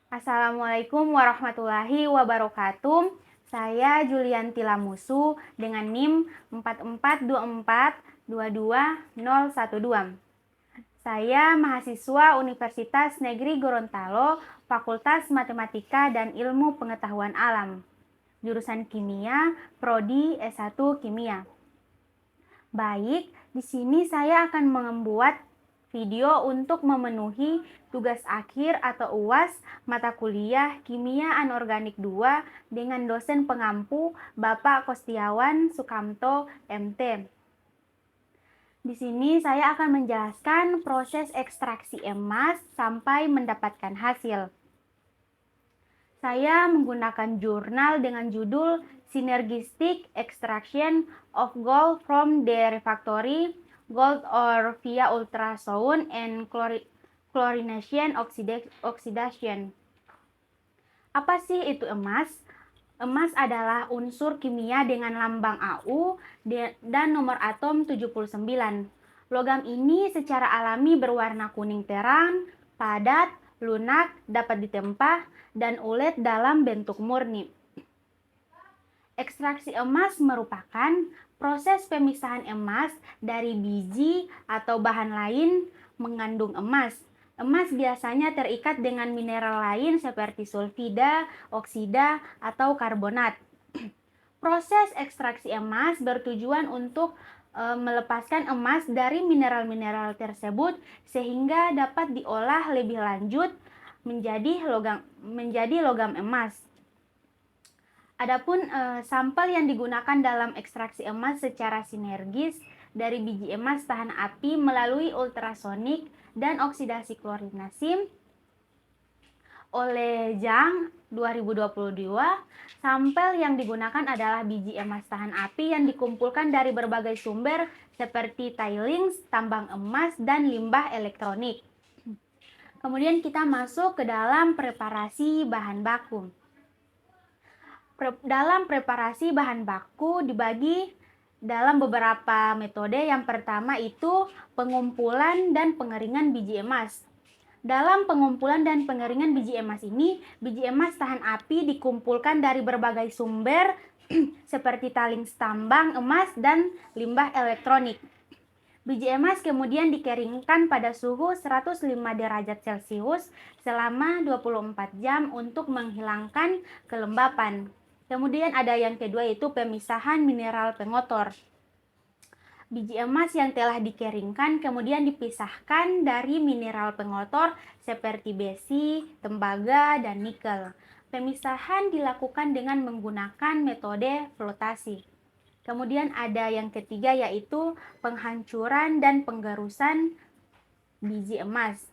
Assalamualaikum warahmatullahi wabarakatuh. Saya Julianti Lamusu dengan NIM 44242212. Saya mahasiswa Universitas Negeri Gorontalo, Fakultas Matematika dan Ilmu Pengetahuan Alam. Jurusan Kimia, Prodi S1 Kimia. Baik, di sini saya akan membuat video untuk memenuhi tugas akhir atau UAS mata kuliah Kimia Anorganik 2 dengan dosen pengampu Bapak Kostiawan Sukamto, MT. Di sini saya akan menjelaskan proses ekstraksi emas sampai mendapatkan hasil. Saya menggunakan jurnal dengan judul Synergistic Extraction of Gold from the Refractory Gold or via Ultrasound and Chlorination Oxidation. Apa sih itu emas? Emas adalah unsur kimia dengan lambang Au dan nomor atom 79. Logam ini secara alami berwarna kuning terang, padat, lunak, dapat ditempa, dan ulet dalam bentuk murni. Ekstraksi emas merupakan proses pemisahan emas dari biji atau bahan lain mengandung emas. Emas biasanya terikat dengan mineral lain seperti sulfida, oksida, atau karbonat. Proses ekstraksi emas bertujuan untuk melepaskan emas dari mineral-mineral tersebut sehingga dapat diolah lebih lanjut menjadi logam emas. Adapun sampel yang digunakan dalam ekstraksi emas secara sinergis dari biji emas tahan api melalui ultrasonik dan oksidasi klorinasi oleh Zhang 2022, sampel yang digunakan adalah biji emas tahan api yang dikumpulkan dari berbagai sumber seperti tailings, tambang emas, dan limbah elektronik. Kemudian kita masuk ke dalam preparasi bahan baku. Dalam preparasi bahan baku dibagi dalam beberapa metode. Yang pertama itu pengumpulan dan pengeringan biji emas. Dalam pengumpulan dan pengeringan biji emas ini, biji emas tahan api dikumpulkan dari berbagai sumber seperti tailings tambang emas dan limbah elektronik. Biji emas kemudian dikeringkan pada suhu 105 derajat Celcius selama 24 jam untuk menghilangkan kelembapan. Kemudian ada yang kedua yaitu pemisahan mineral pengotor. Biji emas yang telah dikeringkan kemudian dipisahkan dari mineral pengotor seperti besi, tembaga, dan nikel. Pemisahan dilakukan dengan menggunakan metode flotasi. Kemudian ada yang ketiga yaitu penghancuran dan penggerusan biji emas.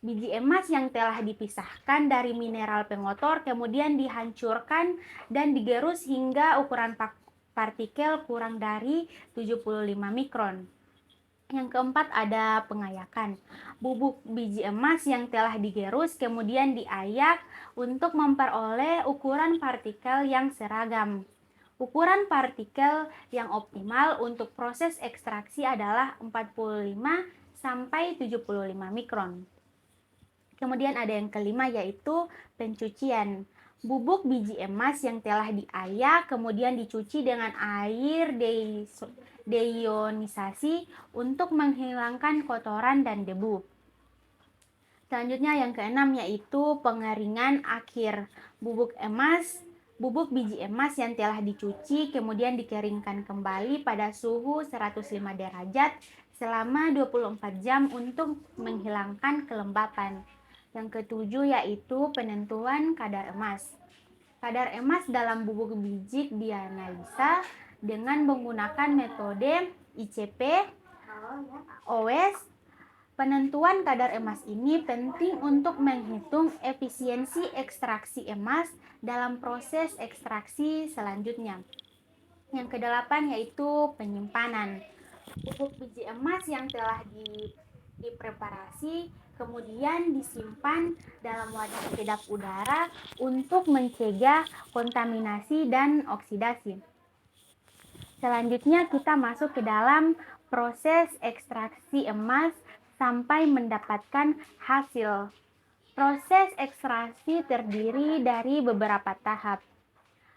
Biji emas yang telah dipisahkan dari mineral pengotor kemudian dihancurkan dan digerus hingga ukuran partikel kurang dari 75 mikron. Yang keempat ada pengayakan. Bubuk biji emas yang telah digerus kemudian diayak untuk memperoleh ukuran partikel yang seragam. Ukuran partikel yang optimal untuk proses ekstraksi adalah 45 sampai 75 mikron. Kemudian ada yang kelima yaitu pencucian. Bubuk biji emas yang telah diayak kemudian dicuci dengan air deionisasi untuk menghilangkan kotoran dan debu. Selanjutnya yang keenam yaitu pengeringan akhir. Bubuk biji emas yang telah dicuci kemudian dikeringkan kembali pada suhu 105 derajat selama 24 jam untuk menghilangkan kelembapan. Yang ketujuh yaitu penentuan kadar emas. Kadar emas dalam bubuk biji dianalisa dengan menggunakan metode ICP, OS. Penentuan kadar emas ini penting untuk menghitung efisiensi ekstraksi emas dalam proses ekstraksi selanjutnya. Yang kedelapan yaitu penyimpanan. Bubuk biji emas yang telah dipreparasi kemudian disimpan dalam wadah kedap udara untuk mencegah kontaminasi dan oksidasi. Selanjutnya kita masuk ke dalam proses ekstraksi emas sampai mendapatkan hasil. Proses ekstraksi terdiri dari beberapa tahap.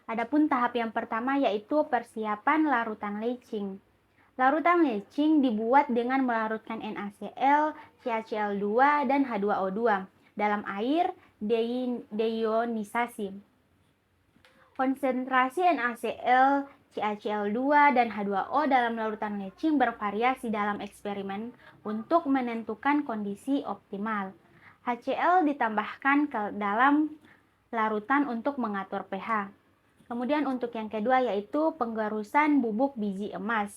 Adapun tahap yang pertama yaitu persiapan larutan leaching. Larutan leaching dibuat dengan melarutkan NaCl, CaCl2, dan H2O2 dalam air deionisasi. Konsentrasi NaCl, CaCl2, dan H2O dalam larutan leaching bervariasi dalam eksperimen untuk menentukan kondisi optimal. HCl ditambahkan ke dalam larutan untuk mengatur pH. Kemudian untuk yang kedua yaitu penggarusan bubuk biji emas.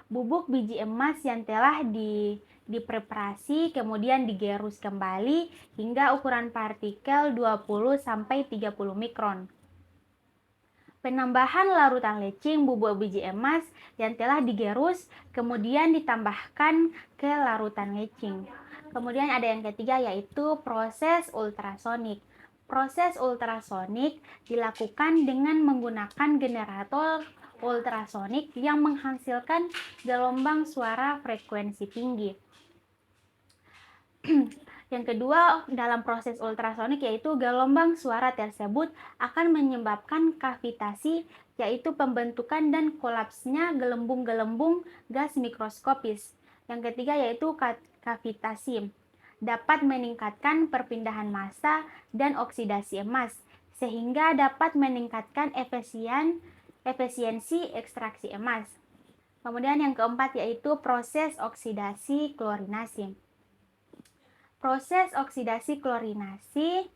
Bubuk biji emas yang telah dipreparasi kemudian digerus kembali hingga ukuran partikel 20 sampai 30 mikron. Penambahan larutan leaching bubuk biji emas yang telah digerus kemudian ditambahkan ke larutan leaching. Kemudian ada yang ketiga yaitu proses ultrasonik. Proses ultrasonik dilakukan dengan menggunakan generator ultrasonik yang menghasilkan gelombang suara frekuensi tinggi. Yang kedua, dalam proses ultrasonik yaitu gelombang suara tersebut akan menyebabkan kavitasi, yaitu pembentukan dan kolapsnya gelembung-gelembung gas mikroskopis. Yang ketiga yaitu kavitasi, dapat meningkatkan perpindahan massa dan oksidasi emas, sehingga dapat meningkatkan efisiensi ekstraksi emas. Kemudian yang keempat yaitu proses oksidasi klorinasi. Proses oksidasi klorinasi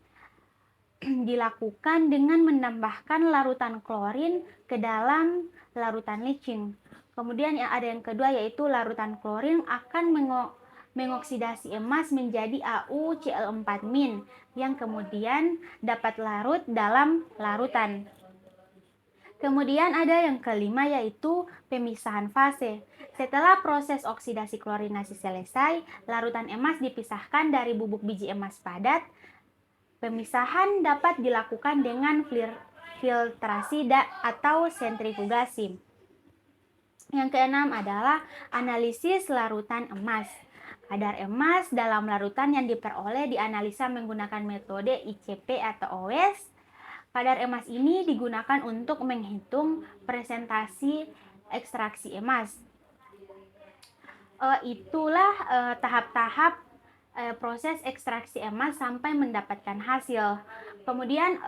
dilakukan dengan menambahkan larutan klorin ke dalam larutan leaching. Kemudian ada yang kedua yaitu larutan klorin akan mengoksidasi emas menjadi AuCl4- yang kemudian dapat larut dalam larutan. Kemudian ada yang kelima yaitu pemisahan fase. Setelah proses oksidasi klorinasi selesai, larutan emas dipisahkan dari bubuk biji emas padat. Pemisahan dapat dilakukan dengan filtrasi atau sentrifugasi. Yang keenam adalah analisis larutan emas. Kadar emas dalam larutan yang diperoleh dianalisa menggunakan metode ICP atau OWES. Kadar emas ini digunakan untuk menghitung presentasi ekstraksi emas. Itulah tahap-tahap proses ekstraksi emas sampai mendapatkan hasil. Kemudian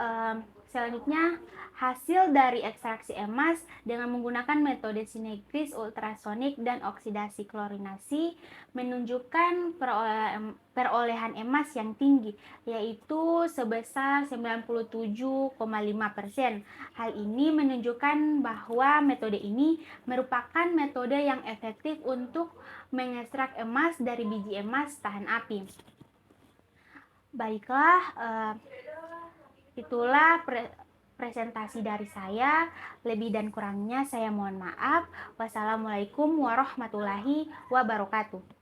selanjutnya hasil dari ekstraksi emas dengan menggunakan metode sinkris ultrasonik dan oksidasi klorinasi menunjukkan perolehan emas yang tinggi, yaitu sebesar 97,5%. Hal ini menunjukkan bahwa metode ini merupakan metode yang efektif untuk mengekstrak emas dari biji emas tahan api. Baiklah, itulah presentasi dari saya. Lebih dan kurangnya saya mohon maaf. Wassalamualaikum warahmatullahi wabarakatuh.